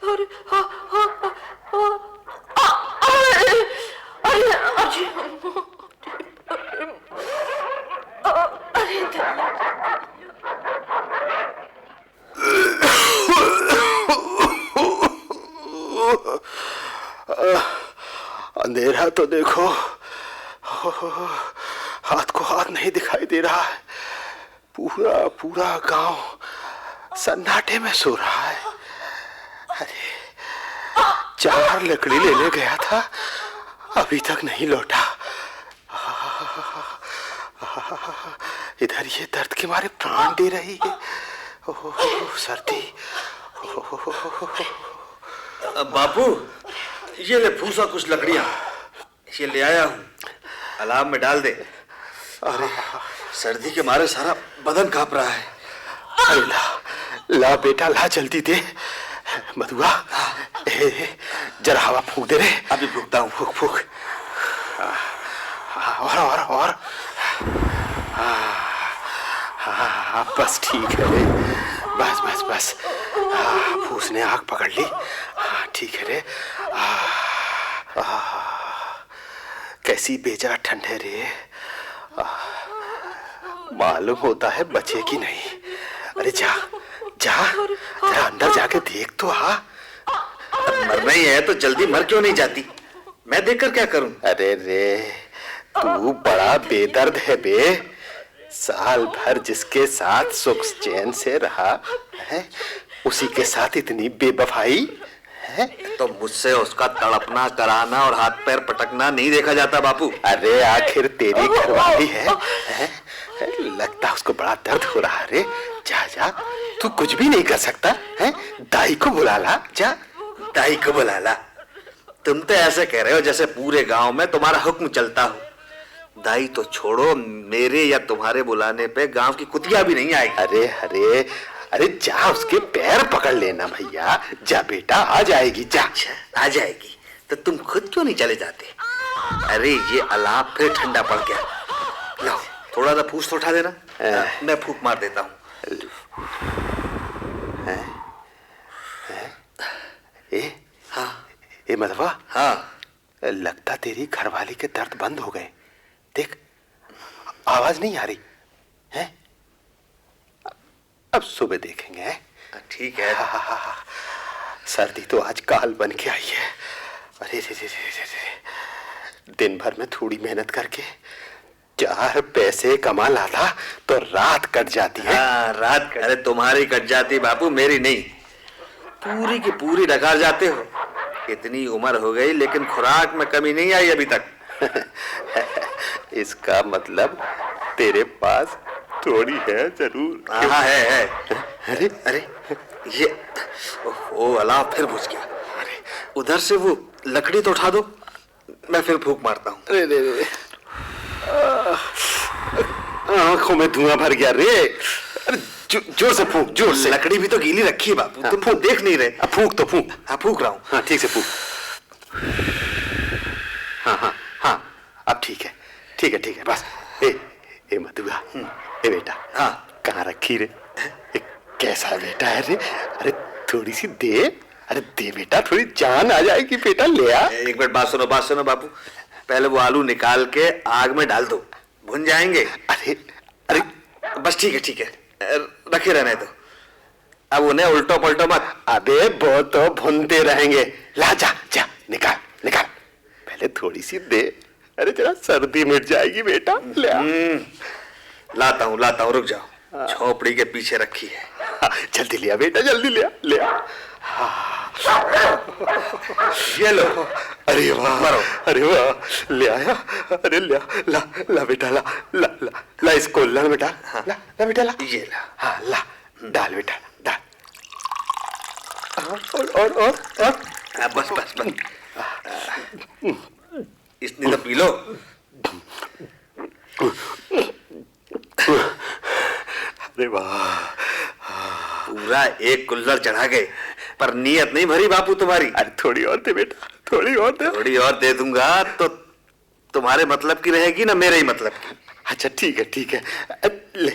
अरे हाँ हाँ अरे अरे अरे अंधेरा तो देखो, हाथ को हाथ नहीं दिखाई दे रहा है। पूरा पूरा गांव सन्नाटे में सो रहा है। अरे 4 लकड़ी लेने गया था, अभी तक नहीं लौटा। इधर ये दर्द के मारे प्राण दे रही है। सर्दी। बापू, ये ले फूसा कुछ लकड़ियां, ये ले आया हूँ, अलाव में डाल दे। अरे सर्दी के मारे सारा बदन कांप रहा है। अरे ला ला बेटा, ला जल्दी दे। मधुआ, जरा हवा फूंक दे रे। अभी फूंकता हूँ। फूंक फूंक। और बस ठीक है रे, बस बस बस। फूस ने आग पकड़ ली। ठीक है रे। कैसी बेजा ठंड है रे। मालूम होता है बचेगी नहीं। अरे जा जा, जरा अंदर जाके देख तो आ। मरना ही है तो जल्दी मर क्यों नहीं जाती? मैं देखकर क्या करूं? अरे रे, तू बड़ा बेदर्द है बे। साल भर जिसके साथ सुख चैन से रहा है, उसी के साथ इतनी बेवफाई है। तो मुझसे उसका तड़पना, कराना और हाथ पैर पटकना नहीं देखा जाता बापू। अरे आखिर तेरी घरवाली है? लगता उसको बड़ा दर्द हो रहा है रे। जा जा, तू कुछ भी नहीं कर सकता है। दाई को बुला ला, जा। दाई को बुला ला? तुम तो ऐसे कह रहे हो जैसे पूरे गांव में तुम्हारा हुक्म चलता हो। दाई तो छोड़ो, मेरे या तुम्हारे बुलाने पे गांव की कुतिया भी नहीं आएगी। अरे अरे अरे जा, उसके पैर पकड़ लेना भैया। जा बेटा, आ जाएगी। जा। आ जाएगी तो तुम खुद क्यों नहीं चले जाते? अरे ये अलाप फिर ठंडा पड़ गया। लो थोड़ा सा फूस तो उठा देना, मैं फूंक मार देता हूँ। ए मधवा, हाँ लगता तेरी घरवाली के दर्द बंद हो गए। देख, आवाज नहीं आ रही है। अब सुबह देखेंगे। ठीक है। सर्दी तो आज काल बन के आई है। अरे रे रे रे रे, दिन भर में थोड़ी मेहनत करके 4 पैसे कमा लाता तो रात कट जाती है। हाँ, रात अरे तुम्हारी कट जाती बापू, मेरी नहीं। पूरी की पूरी डकार जाते हो। इतनी उम्र हो गई लेकिन खुराक में कमी नहीं आई अभी तक। इसका मतलब तेरे पास थोड़ी है जरूर। हाँ है। अरे अरे ये ओ अलाव फिर बुझ गया। अरे उधर से वो लकड़ी तो उठा दो, मैं फिर फूंक मारता हूँ। अरे रे रे, आंखों में धुआं भर गया रे। अरे जोर से फूंक, जोर से। लकड़ी भी तो गीली रखी है बापू। तुम फूंक देख नहीं रहे? अब फूंक तो फूंक। हाँ फूंक रहा हूँ। हाँ ठीक से फूंक। हाँ अब ठीक है, ठीक है, ठीक है, बस। ए मधुआ, ए बेटा। हाँ कहाँ रखी रे? कैसा बेटा है रे? अरे थोड़ी सी दे। अरे दे बेटा, थोड़ी जान आ जाएगी बेटा, ले आ। एक मिनट, बात सुनो बापू। पहले वो आलू निकाल के आग में डाल दो, भुन जाएंगे। अरे अरे बस ठीक है, रखे रहने दो। अब उन्हें उल्टो पलटो मत। अबे वो तो भुनते रहेंगे। ला जा जा, निकाल निकाल, पहले थोड़ी सी दे। अरे जरा सर्दी मिट जाएगी बेटा, ले आ। लाता हूँ, रुक जाओ। झोपड़ी के पीछे रखी है। जल्दी लिया बेटा, जल्दी लिया, ले आ। ये लो। अरे वाह, मारो। अरे वाह, ले आया। अरे ला ला ला बेटा, ला ला ला ला इसको, ला बेटा। हाँ। ला बेटा, ला। ये ला। हाँ ला, डाल बेटा, डाल। और बस इतनी तो पी लो। अरे वाह, पूरा एक कुल्हड़ चढ़ा गए, पर नीयत नहीं भरी बापू तुम्हारी। अरे थोड़ी और दे बेटा, थोड़ी और दे। थोड़ी और दे दूंगा तो तुम्हारे मतलब की रहेगी ना मेरे ही मतलब की। अच्छा ठीक है, ठीक है। ले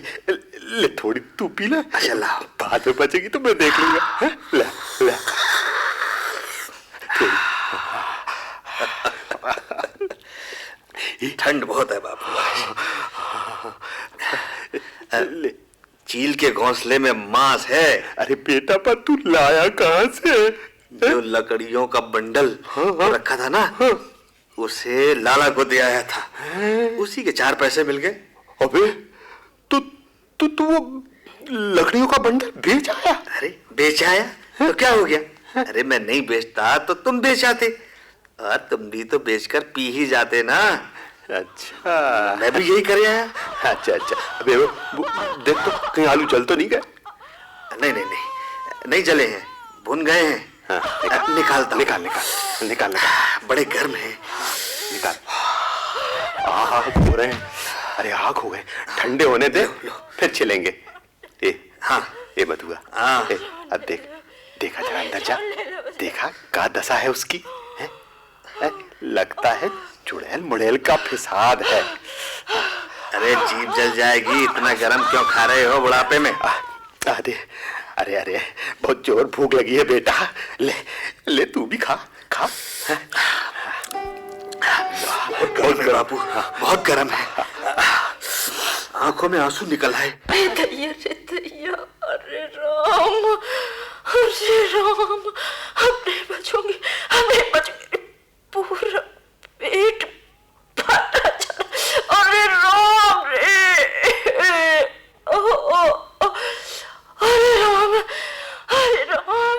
ले थोड़ी तू पी ले। अच्छा लाओ। बाद में बचेगी तो मैं देख लूंगा। ले ले। ठंड बहुत है बापू। ले। चील के घोंसले में मांस है। अरे बेटा, पर तू लाया कहाँ से? जो लकड़ियों का बंडल रखा था ना, उसे लाला को दे आया था। उसी के 4 पैसे मिल गए। अबे तू वो लकड़ियों का बंडल बेच आया? अरे बेच आया तो क्या हो गया? अरे मैं नहीं बेचता तो तुम बेच आते, और तुम भी तो बेचकर पी ही जाते ना। अच्छा, मैं भी यही कर आया। अच्छा। अबे देख तो कहीं आलू जल तो नहीं गए? नहीं जले हैं, भुन गए हैं। हाँ, निकालता हूं। निकाल। बड़े गर्म है। निकाल। आग हो रहे हैं। अरे आग हो गए, ठंडे होने दे, फिर चलेंगे। ए बधुआ, हाँ। अब देखा जरा अंदर जा, देखा क्या दशा है उसकी? लगता है चुड़ैल मुड़ैल का फिसाद है। अरे जीभ जल जाएगी, इतना गरम क्यों खा रहे हो बुढ़ापे में? अरे बहुत जोर भूख लगी है बेटा, ले तू भी खा। बहुत गर्म है बापू, बहुत गर्म है। आंखों में आंसू निकल आए। दैया, अरे राम, अब नहीं बचूंगी। पूरा पेट फटा चला। अरे राम रे, अरे राम।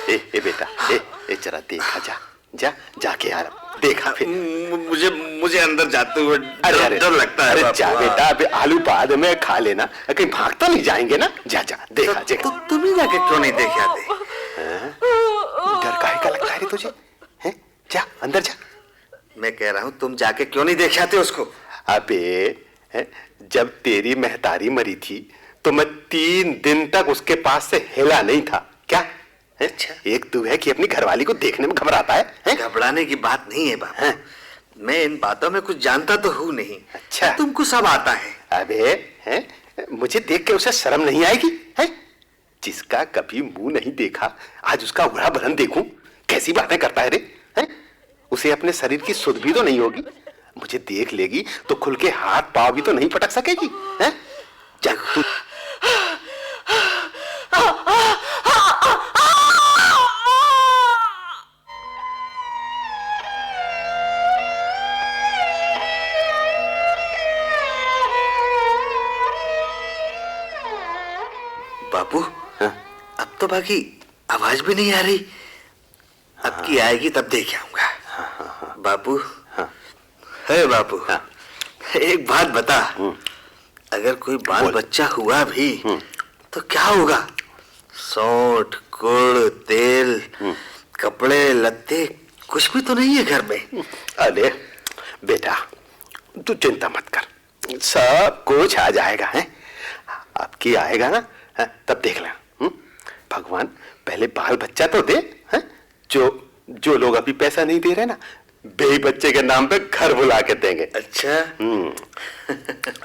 ए बेटा, जरा देखा जाके यार, देखा फिर। मुझे अंदर जाते हुए डर लगता है। अरे जा बेटा, अबे आलू बाद में खा लेना, कहीं भाग तो नहीं जाएंगे ना? जा देखा। तो तुम ही जाके क्यों नहीं देखे आते? डर काहे का लगता है रे तुझे? हैं? जा अंदर जा। मैं कह रहा हूँ तुम जाके क्यों नहीं देखे आते उसको? अबे जब तेरी महतारी मरी थी तो मैं 3 दिन तक उसके पास से हिला नहीं था। क्या अच्छा, एक तू है कि अपनी घरवाली को देखने में घबराता है? घबराने की बात नहीं है बाबू, मैं इन बातों में कुछ जानता तो हूँ नहीं। अच्छा, तुमको सब आता है। अबे मुझे देख के उसे शर्म नहीं आएगी? है जिसका कभी मुंह नहीं देखा, आज उसका उड़ा भरन देखूं, कैसी बातें करता है रे? है उसे अपने शरीर की सुध भी तो नहीं होगी। मुझे देख लेगी तो खुल के हाथ पांव भी तो नहीं पटक सकेगी। है जा तू। बापू, अब तो बाकी आवाज भी नहीं आ रही। अब की आएगी तब देख आऊंगा। बापू, है बापू, एक बात बता, अगर कोई बाल बच्चा हुआ भी तो क्या होगा? सौंठ, गुड़, तेल, कपड़े लत्ते कुछ भी तो नहीं है घर में। अरे बेटा, तू चिंता मत कर, सब कुछ आ जाएगा। है अब की आएगा ना, तब देख लेना। भगवान पहले बाल बच्चा तो दे। है जो लोग अभी पैसा नहीं दे रहे ना, बेई बच्चे के नाम पे घर बुला के देंगे। अच्छा।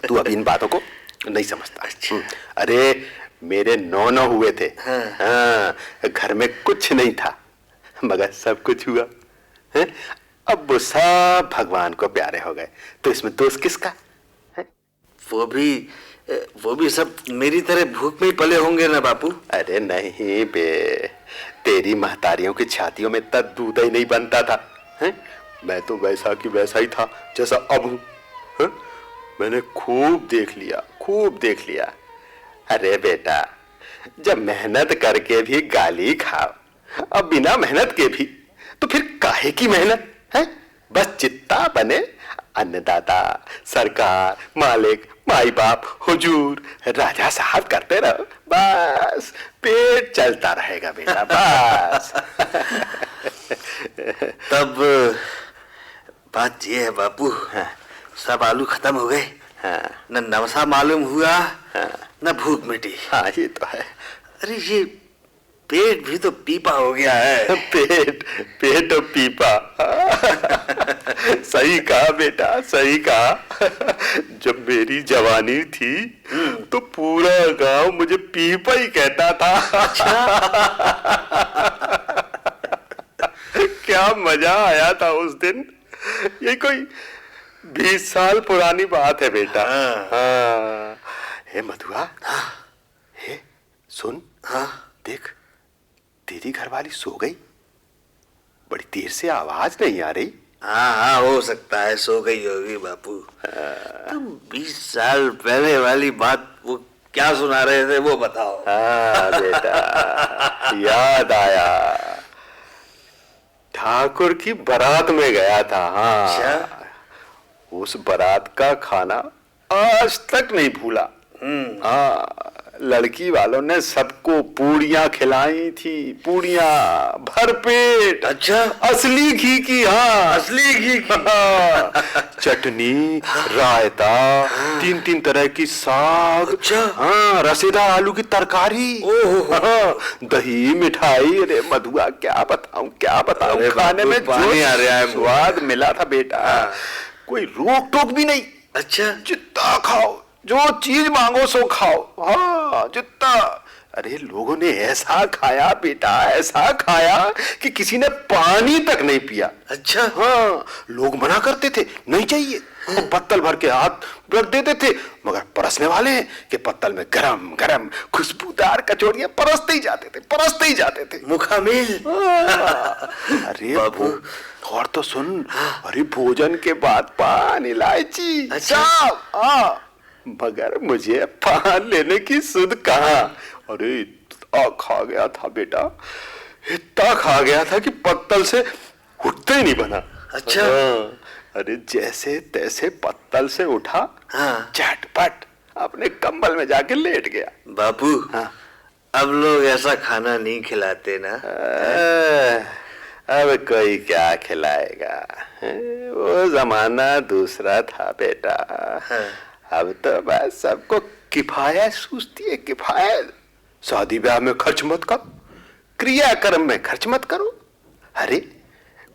तू अभी इन बातों को नहीं समझता। अच्छा। अरे मेरे 9 हुए थे। हाँ, घर में कुछ नहीं था, मगर सब कुछ हुआ है। अब वो सब भगवान को प्यारे हो गए, तो इसमें दोष किसका है? वो भी सब मेरी तरह भूख में ही पले होंगे ना बापू? अरे नहीं बे, तेरी महतारियों की छातियों में तब दूध ही नहीं बनता था। है मैं तो वैसा की वैसा ही था जैसा अब हूं। मैंने खूब देख लिया। अरे बेटा, जब मेहनत करके भी गाली खाओ, अब बिना मेहनत के भी, तो फिर काहे की मेहनत है? बस चित्ता बने अन्नदाता, सरकार, मालिक, माई बाप, हुजूर, राजा साहब करते रहो, बस पेट चलता रहेगा बेटा, बस। तब बात ये है बापू, सब आलू खत्म हो गए। न नवसा मालूम हुआ, न भूख मिटी। हाँ ये तो है। अरे ये पेट भी तो पीपा हो गया है। पेट और पीपा। सही कहा बेटा, सही कहा। जब मेरी जवानी थी तो पूरा गांव मुझे पीपा ही कहता था। क्या मजा आया था उस दिन। ये कोई 20 साल पुरानी बात है बेटा। हाँ। हाँ। हे मधुआ, हे सुन, हाँ देख तेरी घरवाली सो गई, बड़ी देर से आवाज नहीं आ रही। हाँ हाँ, हो सकता है सो गई होगी बापू। तुम 20 साल पहले वाली बात वो क्या सुना रहे थे वो बताओ। हाँ बेटा, याद आया, ठाकुर की बारात में गया था। हाँ, अच्छा? उस बारात का खाना आज तक नहीं भूला। हाँ, लड़की वालों ने सबको पूड़ियाँ खिलाई थी, पूड़ियाँ भरपेट। अच्छा? असली घी की। हाँ, असली घी की। हाँ, चटनी, रायता, 3 तरह की साग। अच्छा? हाँ, रसेदार आलू की तरकारी। ओहो। हाँ, दही, मिठाई। अरे मधुआ, क्या बताऊं क्या बताऊं, अरे खाने में पानी जो आ रहा है। स्वाद मिला था बेटा, कोई रोक टोक भी नहीं। अच्छा? जितना खाओ, जो चीज मांगो सो खाओ। हाँ, जितना। अरे लोगों ने ऐसा खाया बेटा, ऐसा खाया कि किसी ने पानी तक नहीं पिया। अच्छा? हाँ, लोग मना करते थे, नहीं चाहिए, पत्तल भर के हाथ रख देते थे, मगर परसने वाले हैं कि पत्तल में गरम गरम खुशबूदार कचौड़ियां परसते ही जाते थे, परसते ही जाते थे। मुखामिल। अरे बाबू, और तो सुन, अरे भोजन के बाद पान, इलायची। अच्छा? हाँ, मगर मुझे पान लेने की सुध कहाँ। अरे इतना खा गया था बेटा, इतना खा गया था कि पत्तल से उठते ही नहीं बना। अच्छा? हाँ, अरे जैसे तैसे पत्तल से उठा, हाँ। झटपट अपने कंबल में जाके लेट गया। बापू, हाँ। अब लोग ऐसा खाना नहीं खिलाते ना। अब कोई क्या खिलाएगा, वो जमाना दूसरा था बेटा। हाँ। अब तो बस सबको किफायत सूझती है, किफायत। शादी ब्याह में खर्च मत करो, क्रियाक्रम में खर्च मत करो। अरे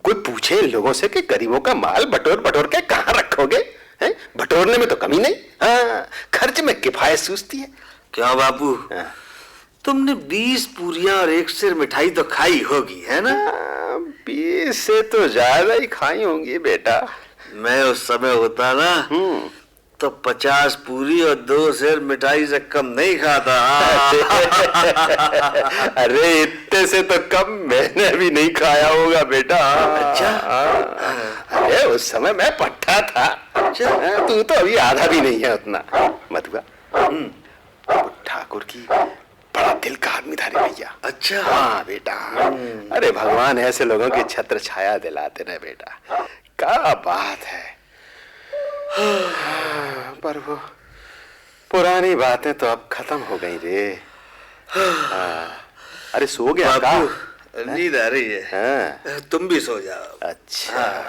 कोई पूछे लोगों से कि गरीबों का माल बटोर बटोर के कहाँ रखोगे, हैं? बटोरने में तो कमी नहीं। हाँ, खर्च में किफायत सूझती है। क्या बापू, हाँ। तुमने 20 पूरियां और 1 सेर मिठाई तो खाई होगी, है ना? 20 से तो ज्यादा ही खाई होंगी बेटा। मैं उस समय होता ना तो 50 पूरी और 2 सेर मिठाई से कम नहीं खाता। अरे इतने से तो कम मैंने भी नहीं खाया होगा बेटा। अच्छा? अरे उस समय मैं पट्टा था। अच्छा? तू तो अभी आधा भी नहीं है उतना। मधुआ, ठाकुर की बड़ा दिल का आदमी था रे भैया। अच्छा? हाँ बेटा। अरे भगवान ऐसे लोगों की छत्र छाया दिलाते ना बेटा, क्या बात है। पर वो पुरानी बातें तो अब खत्म हो गई रे। अरे सो गया का? बापू, नींद आ रही है। हाँ। तुम भी सो जाओ। अच्छा,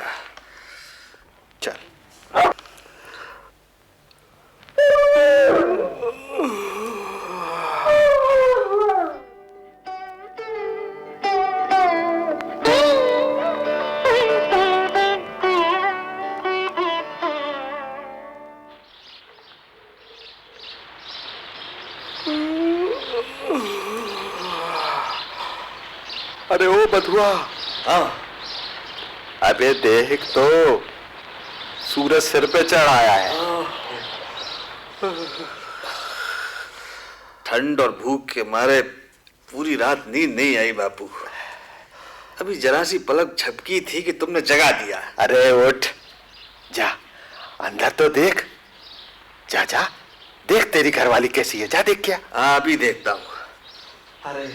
चल। अरे ओ बधुआ, हाँ। अबे देख तो, सूरज सिर पे चढ़ आया है। ठंड और भूख के मारे पूरी रात नींद नहीं आई बापू। अभी जरा सी पलक झपकी थी कि तुमने जगा दिया। अरे उठ, जा अंदर तो देख, जा जा देख तेरी घरवाली कैसी है, जा देख। क्या? हाँ, अभी देखता हूँ। अरे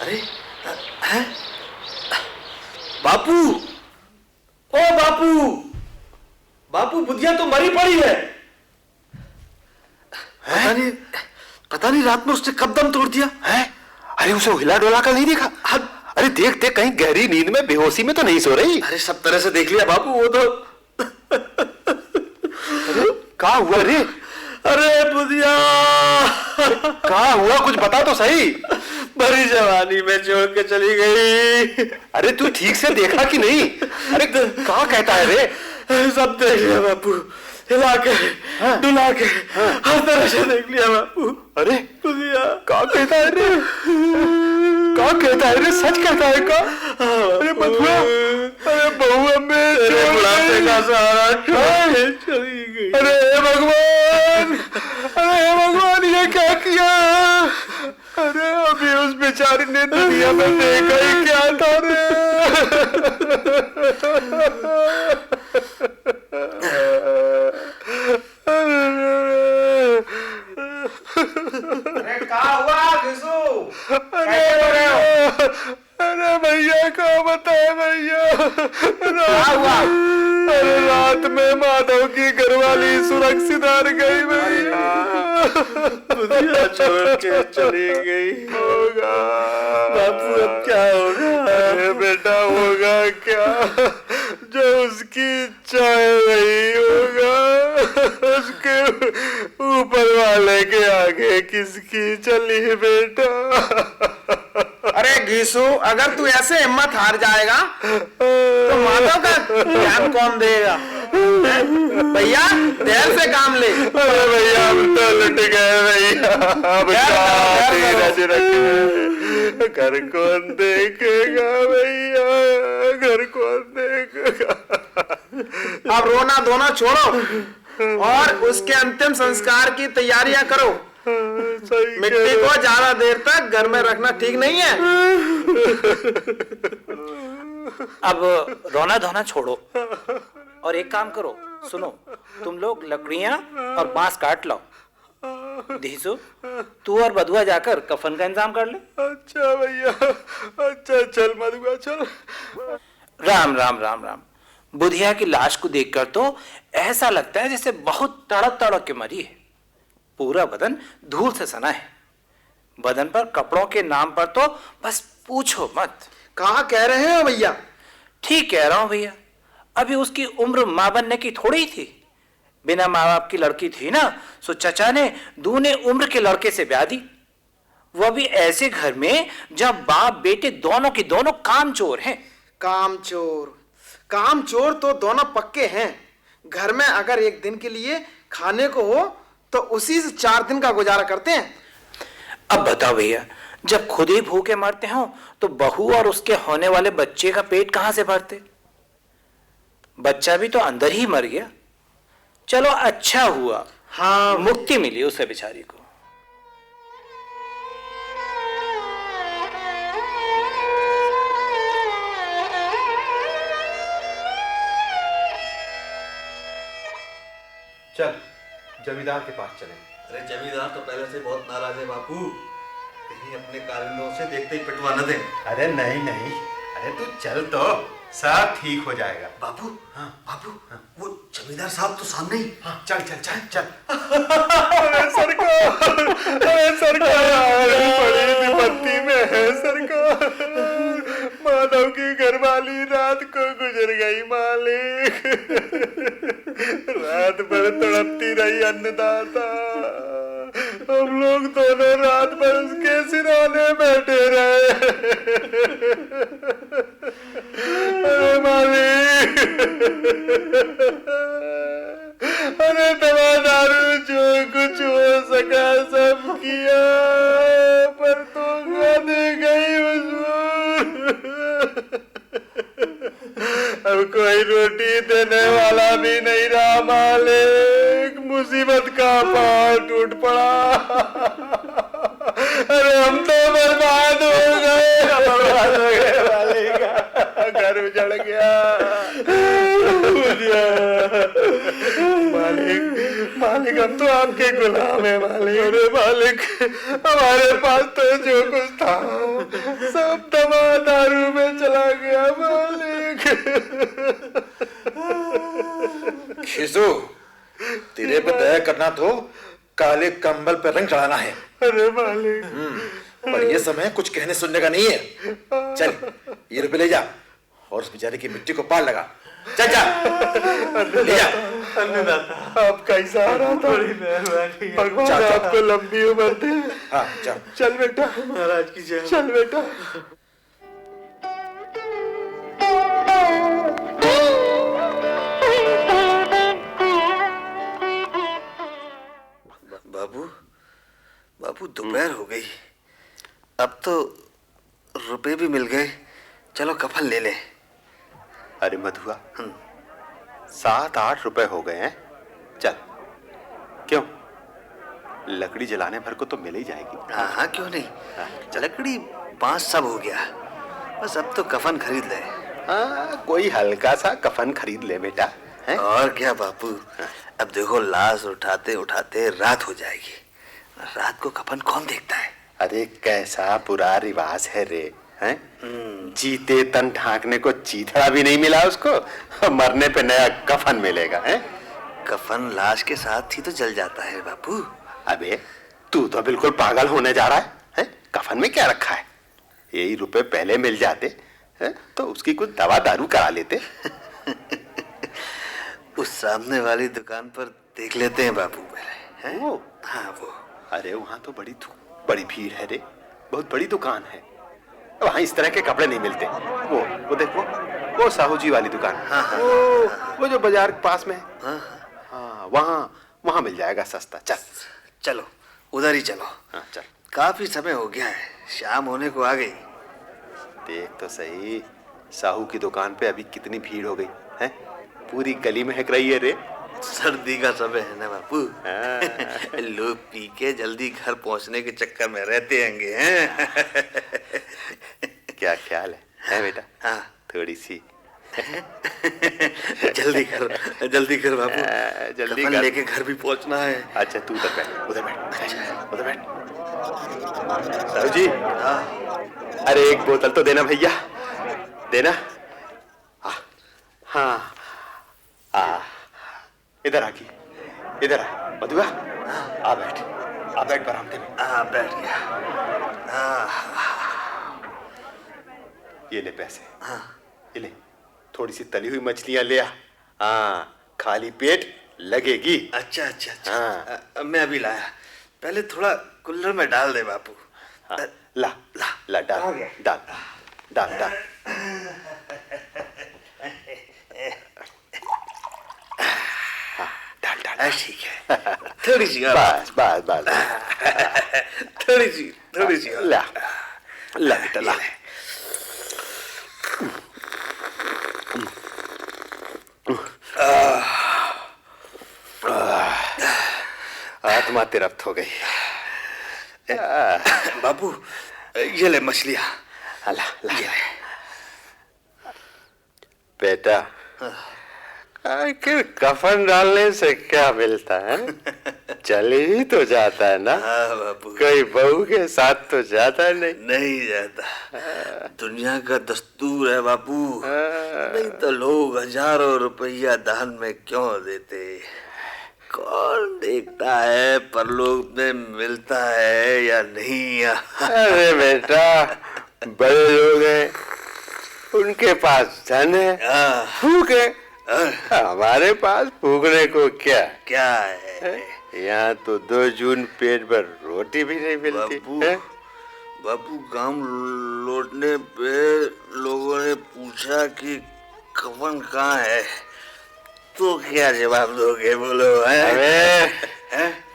अरे, हैं? बापू, ओ बापू, बापू बुधिया तो मरी पड़ी है। पता नहीं रात में उसने कब दम तोड़ दिया है। अरे उसे हिला डोला कर नहीं देखा? अरे देख देख, कहीं गहरी नींद में बेहोशी में तो नहीं सो रही? अरे सब तरह से देख लिया बापू, वो तो। अरे क्या हुआ रे? अरे बुधिया, क्या हुआ, कुछ बता तो सही। भरी जवानी में छोड़ के चली गई। अरे तू ठीक से देखा कि नहीं? अरे क्या कहता है रे? सब देख लिया बापू, हिला के, डुला के, हर तरह से देख लिया बापू। अरे बुधिया, क्या कहता है रे? क्या कहता है रे? सच कहता है का? अरे बधुआ, अरे बहुआ सारा चली गई। अरे भगवान, अरे भगवान, ये क्या किया? अरे अभी उस बेचारी ने दुनिया में देखा ही क्या था रे? अरे क्या हुआ घिसू? अरे भैया क्या बताए भैया, हुआ? अरे रात में माधव की घरवाली सुरक्षित हार गई भैया। दुनिया छोड़ के चली गई। होगा बापू, अब क्या होगा? अरे बेटा होगा क्या, जो उसकी इच्छा है वही होगा। उसके ऊपर वाले के आगे किसकी चली बेटा। अरे घीसू, अगर तू ऐसे हिम्मत हार जाएगा तो माधव का ध्यान कौन देगा? भैया ध्यान से काम ले। अरे भैया हम तो लुट गए भैया, अब क्या धीरज रखे। घर कौन देखेगा भैया, घर कौन देखेगा। अब रोना धोना छोड़ो और उसके अंतिम संस्कार की तैयारियां करो। सही मिट्टी को ज्यादा देर तक घर में रखना ठीक नहीं है। अब रोना धोना छोड़ो और एक काम करो, सुनो, तुम लोग लकड़ियां और बांस काट लाओ। धीसू, तू और बधुआ जाकर कफन का इंतजाम कर ले। अच्छा भैया, अच्छा चल मधुआ चल। राम राम राम राम। बुधिया की लाश को देखकर तो ऐसा लगता है जैसे बहुत तड़प तड़प के मरी है। पूरा बदन धूल से सना है। बदन पर कपड़ों के नाम पर तो बस पूछो मत। कहाँ कह रहे हो भैया? ठीक कह रहा हूं भैया। अभी उसकी उम्र मां बनने की थोड़ी थी। बिना माँ बाप की लड़की थी ना, सो चचा ने दूने उम्र के लड़के से ब्याह दी। वह भी ऐसे घर में जब बाप बेटे दोनों के दोनों कामचोर हैं। कामचोर, कामचोर तो दोनों पक्के हैं। घर में अगर एक दिन के लिए खाने को हो तो उसी से 4 दिन का गुजारा करते हैं। अब बताओ भैया, जब खुद ही भूखे मरते हो तो बहू और उसके होने वाले बच्चे का पेट कहां से भरते? बच्चा भी तो अंदर ही मर गया। चलो अच्छा हुआ, हाँ, मुक्ति मिली उसे बेचारी को। चल जमींदार के पास चले। अरे जमींदार तो पहले से बहुत नाराज है बापू, कहीं अपने कारिंदों से देखते ही पिटवा न दे। अरे नहीं नहीं, अरे तू चल तो सब ठीक हो जाएगा। बापू, हाँ बापू, हाँ, वो जमींदार साहब तो सामने ही। हाँ, चल चल चल चल। अरे सरकार, अरे सरकार, बड़ी विपत्ति में है सरकार। माधव की घरवाली रात को गुजर गई मालिक। रात भर तड़पती रही अन्नदाता। हम लोग दोनों रात भर उसके सिराने बैठे रहे। अरे मालिक, अरे दवा दारू जो कुछ हो सका सब किया, पर तो दे गई हुजूर। अब कोई रोटी देने वाला भी नहीं रहा मालिक। मुसीबत का पहाड़ टूट पड़ा। अरे हम तो बर्बाद हो गए, मालिक। घर उजड़ गया मालिक। मालिक हम तो आपके गुलाम है मालिक। अरे मालिक, हमारे पास तो जो कुछ था सब दवा दारू में चला गया मालिक। खिसू, तेरे पे दया करना तो काले कंबल पे रंग चढ़ाना है। अरे मालिक, पर ये समय कुछ कहने सुनने का नहीं है। चल ये रुपए ले जा और उस बेचारे की मिट्टी को पार लगा। चल जा, ले जा। अन्नदाता आपका ही सहारा था, भगवान आपको लंबी उम्र दे। हाँ जा। चल बेटा, महाराज की जय। चल बेटा। बाबू, बाबू दोपहर हो गई, अब तो रुपए भी मिल गए। चलो कफन ले ले। अरे मधुआ, 7-8 रुपए हो गए हैं। चल, क्यों, लकड़ी जलाने भर को तो मिल ही जाएगी। हाँ हाँ, क्यों नहीं। लकड़ी बांस सब हो गया, बस अब तो कफन खरीद ले। हाँ, कोई हल्का सा कफन खरीद ले बेटा, हैं? और क्या बापू, अब देखो लाश उठाते उठाते रात हो जाएगी, रात को कफन कौन देखता है। अरे कैसा बुरा रिवाज है रे, हैं? जीते तन ढांकने को चीथड़ा भी नहीं मिला उसको, मरने पे नया कफन मिलेगा, हैं? कफन लाश के साथ ही तो जल जाता है बापू। अबे तू तो बिल्कुल पागल होने जा रहा है, हैं? कफन में क्या रखा है? यही रुपए पहले मिल जाते हैं तो उसकी कुछ दवा दारू करा लेते। उस सामने वाली दुकान पर देख लेते हैं बापू पहले, हैं? वो? हाँ वो। अरे वहाँ तो बड़ी भीड़ है रे, बहुत बड़ी दुकान है, वहाँ इस तरह के कपड़े नहीं मिलते। वो देखो, वो साहू जी वाली दुकान। हाँ, हाँ, वो जो बाजार के पास में है। हाँ, हाँ, वहाँ मिल जाएगा सस्ता। चल चलो उधर ही चलो। हाँ चल। काफी समय हो गया है, शाम होने को आ गई। देख तो सही, साहू की दुकान पे अभी कितनी भीड़ हो गई है, पूरी गली महक रही है रे। सर्दी का समय है ना बापू। लोग पी के जल्दी घर पहुंचने के चक्कर में रहते होंगे, हैं? क्या ख्याल है बेटा? हाँ। थोड़ी सी जल्दी कर बापू, जल्दी कफन कर। लेके घर भी पहुंचना है। अच्छा तू उधर बैठ, उधर बैठ। साहू जी, हाँ अरे एक बोतल तो देना भैया, देना। हाँ, इधर इधर आ मधुआ, आ बैठ बरामदे में। हाँ बैठ गया। ये ले पैसे। हाँ। ये ले, थोड़ी सी तली हुई मछलियां ले आ। हाँ, खाली पेट लगेगी। अच्छा। हाँ। मैं अभी लाया, पहले थोड़ा कुल्लर में डाल दे बापू। हाँ, ला आ गया। डाल। डाल। ठीक है, थोड़ी सी और। बस। थोड़ी सी और। ला बेटा ला। आत्मा तिरप्त हो गई। बापू ये ले मछलियाँ। ला ये ले। बेटा, आखिर कफन डालने से क्या मिलता है? चल ही तो जाता है ना। हाँ बापू, कोई बहू के साथ तो जाता नहीं जाता। दुनिया का दस्तूर है बापू, नहीं तो लोग हजारों रुपया दान में क्यों देते। कौन देखता है परलोक में मिलता है या नहीं। अरे बेटा, बड़े लोग हैं, उनके पास धन है, फूके। हमारे पास फूकने को क्या है। यहाँ तो 2 जून पेट भर रोटी भी नहीं मिलती। बापू गांव लौटने पे लोगों ने पूछा कि कफन कहाँ है, तो क्या जवाब दोगे बोलो? अबे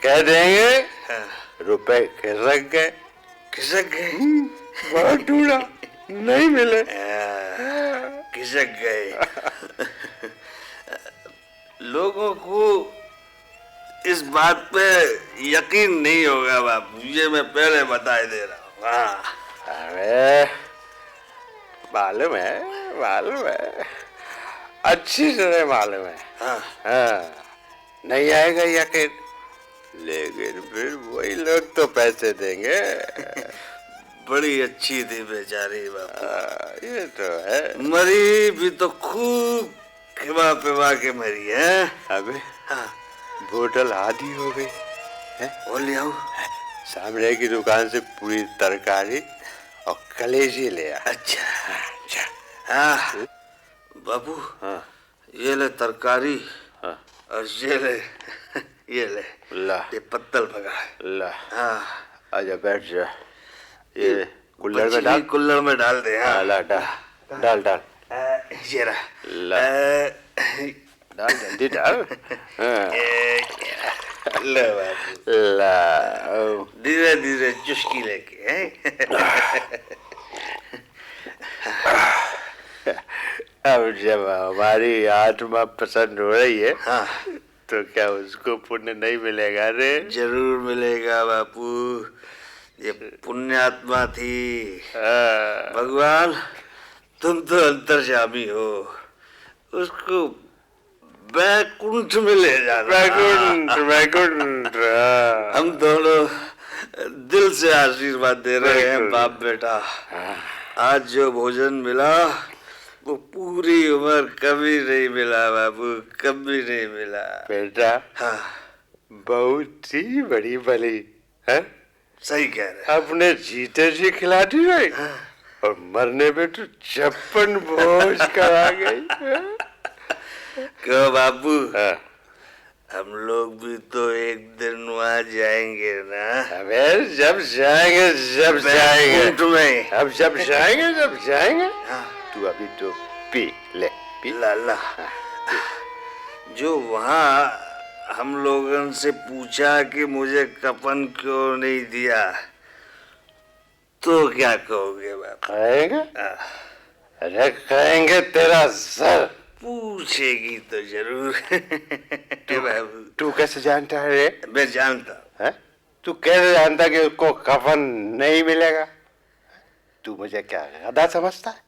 कह देंगे रुपए खिसक गए। बहुत ढूंढा, नहीं मिले। खिसक गए। लोगों को इस बात पे यकीन नहीं होगा बापू, ये मैं पहले बता दे रहा हूँ। अरे मालूम है, अच्छी तरह मालूम है। हाँ, नहीं आएगा यकीन, लेकिन फिर वही लोग तो पैसे देंगे। बड़ी अच्छी थी बेचारी बापू। ये तो है। मरी भी तो खूब खिवा पिवा के मरी है। अबे बोतल आधी हो गई है। और ले आओ। सामने की दुकान से पूरी तरकारी और कलेजी ले आ। अच्छा। हाँ बाबू, ये ले तरकारी, और ये ले ला, ये पत्तल भगा ला। हाँ, आजा बैठ जा। ये कुल्लर में डाल। कुल्लर में डाल दे। हाँ ला, डाल। ये रहा। ला, डाल जल्दी डाल। ले बाबू, ला, धीरे धीरे चुस्की लेके। अब जब हमारी आत्मा प्रसन्न हो रही है हाँ तो क्या उसको पुण्य नहीं मिलेगा रे? जरूर मिलेगा बापू। ये पुण्यात्मा थी। भगवान तुम तो अंतर्यामी हो, उसको बैकुंठ में ले जाना। वैकुंठ हम दोनों दिल से आशीर्वाद दे रहे हैं बाप बेटा। आज जो भोजन मिला वो पूरी उम्र कभी नहीं मिला बाबू, कभी नहीं मिला। बेटा हाँ बहुत ही बड़ी बली है। सही कह रहे अपने जीते जी खिलाती रही और मरने में तो 56 भोज करा गई। क्यों बाबू, हाँ। हम लोग भी तो एक दिन वहाँ जाएंगे ना। अबे जब जाएंगे बैकुंठ में। अब जब जाएंगे तू अभी तो पी ले पी। लाला जो वहाँ हम लोगों से पूछा कि मुझे कफन क्यों नहीं दिया, तो क्या कहोगे बाप? खाएंगे? अरे खाएंगे तेरा सर। पूछेगी तो जरूर। बाबू तू कैसे जानता है रे? मैं जानता हूँ। हैं? तू कैसे जानता कि उसको कफन नहीं मिलेगा? तू मुझे क्या गधा समझता है?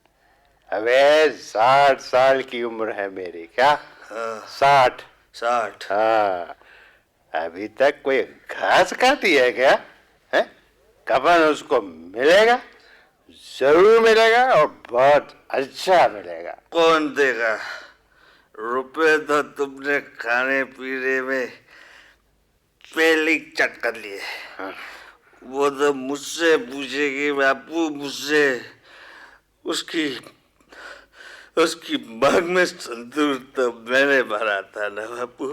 अबे 60 साल की उम्र है मेरी। क्या? 60। 60। हाँ, अभी तक कोई घास काटी है क्या? है? कफन उसको मिलेगा, जरूर मिलेगा और बहुत अच्छा मिलेगा। कौन देगा? रुपए तो तुमने खाने पीने में पहले ही चट कर लिए। वो तो मुझसे पूछेगी बापू, मुझसे। उसकी मांग में संतूर तो मैंने भरा था ना बापू।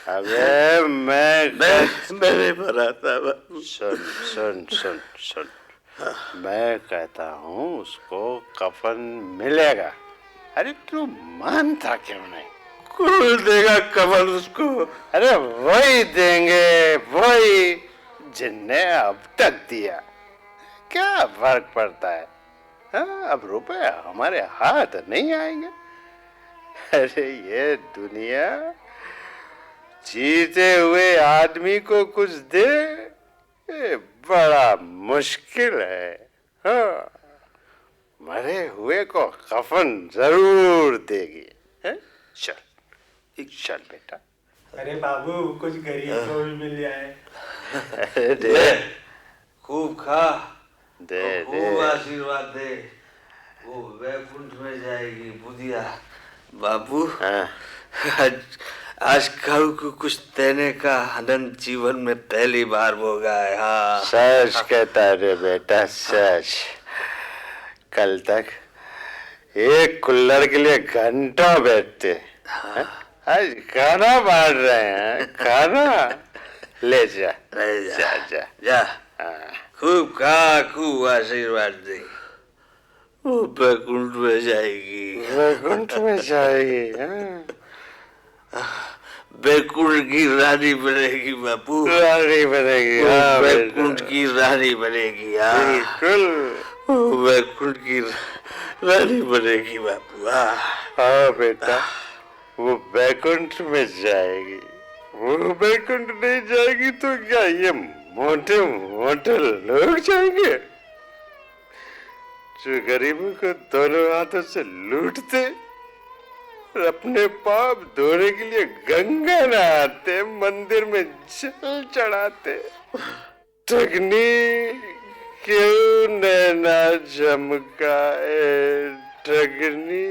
अबे मैंने भरा था बापू। सुन मैं कहता हूँ उसको कफन मिलेगा। अरे तू मानता क्यों नहीं? कौन देगा कफन उसको? अरे वही देंगे, वही जिनने अब तक दिया। क्या फर्क पड़ता है? हाँ, अब रुपए हमारे हाथ नहीं आएंगे। अरे ये दुनिया जीते हुए आदमी को कुछ दे, ये बड़ा मुश्किल है। हाँ, मरे हुए को कफन जरूर देगी। है? चल बेटा। अरे बाबू कुछ गरीब को भी मिल जाए। अरे दे खूब खा, दे खूब आशीर्वाद दे। वो वैकुंठ में जाएगी बुधिया। बाबू आज खाऊ को कुछ देने का आनंद जीवन में पहली बार होगा है। हाँ सच कहता रे बेटा, सच। कल तक एक कुल्हड़ के लिए घंटों बैठते हैं। आज खाना बांट रहे हैं। खाना ले जा जा। खूब खा, खूब आशीर्वाद दे। वो वैकुंठ में जाएगी। वैकुंठ में जाएगी। वैकुंठ की रानी बनेगी बापू। रानी बनेगी। वैकुंठ की रानी बनेगी। बिल्कुल वैकुंठ की रानी बनेगी बापू। हाँ बेटा, वो वैकुंठ में जाएगी। वो वैकुंठ नहीं जाएगी तो क्या ये मोटे मोटे लोग जाएंगे जो गरीबों को दोनों हाथों से लूटते और अपने पाप धोने के लिए गंगा नहाते, मंदिर में जल चढ़ाते। ठगनी क्यों नैना चमकाए ठगनी।